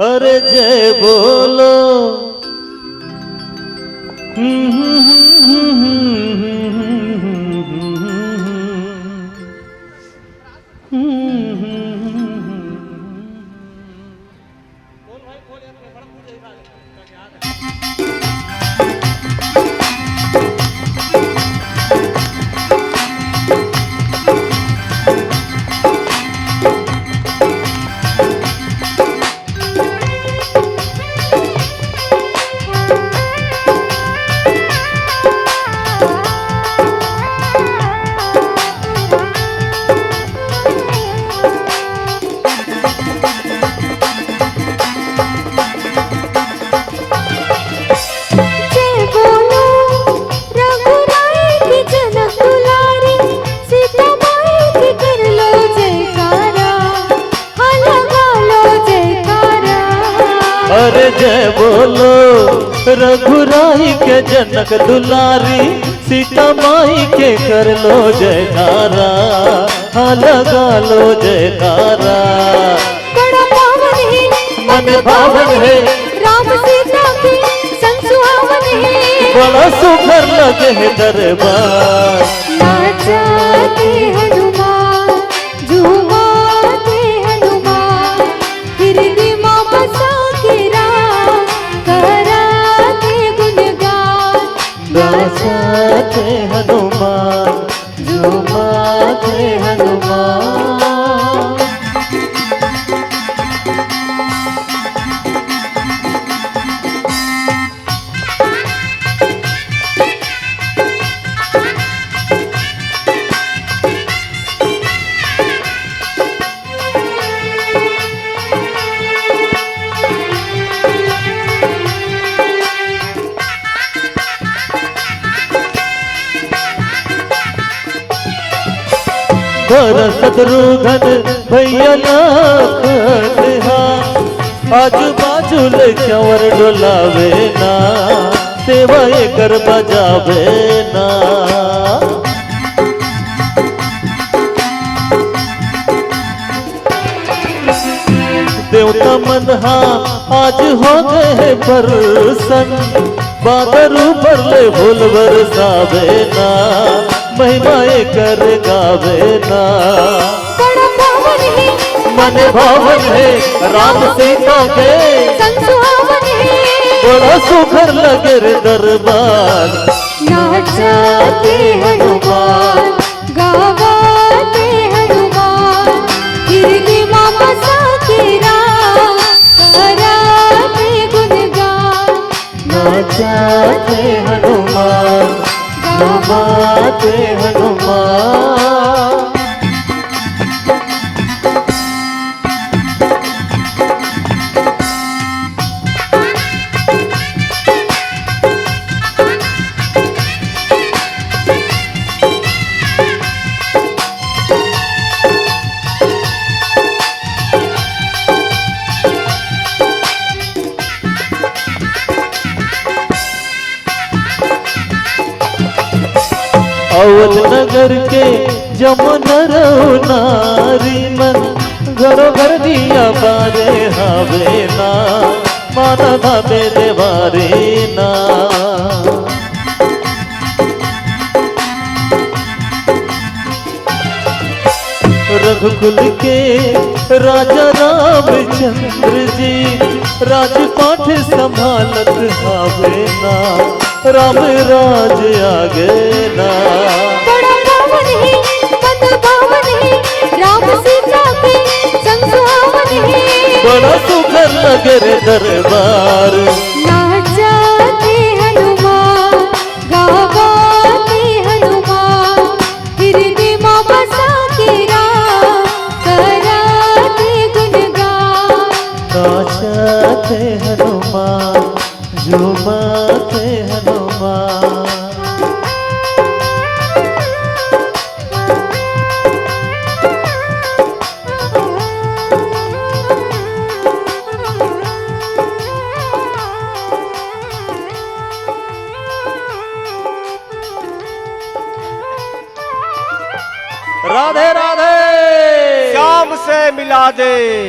अरे जय बोलो अरे जय बोलो रघुराई के जनक दुलारी सीता माई के कर लो जयकारा हाँ लगा लो जयकारा। बड़ा पावन है मन भावन है राम सीता के संग सुहावन है बड़ा सुखर लगे है दरबार। नाचते हनुमान झूमाते हनुमान हिरनी माँ बसा के राम कराते गुणगान। नाचते हनुमान झूमाते हनुमान। शत्रुघ्न भैया लखन आजू बाजू ले चंवर डोलावे ना सेवा कर बजावे ना। देवता मनहा आज हो गए परसन बादर ऊपर ले फूल बरसावे ना महिमाए कर गावे ना। बड़ा पावन है मन भावन है राम सीता के संग सुहावन है बड़ा सुखर लगे रे दरबार। नाचते हनुमान गावाते हनुमान हिरनी माँ बसा के राम कराते गुणगान। नाचते हनुमान गावाते हनुमान। अवध नगर के जमुनर नारी मन घरो घर दिया बारे हावे ना माना धाबे देवारे ना। रघुकुल के राजा रामचंद्र जी राजपाठ संभालत हावे ना राम राज आगे ना। बड़ा पावन है मन भावन है राम सीता के संग सुहावन है बड़ा सुखर लगे रे दरबार। नाचते हनुमान गावाते हनुमान हिरनी माँ बसा के राम कराते गुणगान। नाचते हनुमान झूमते हनुमान। राधे राधे। श्याम से मिला दे।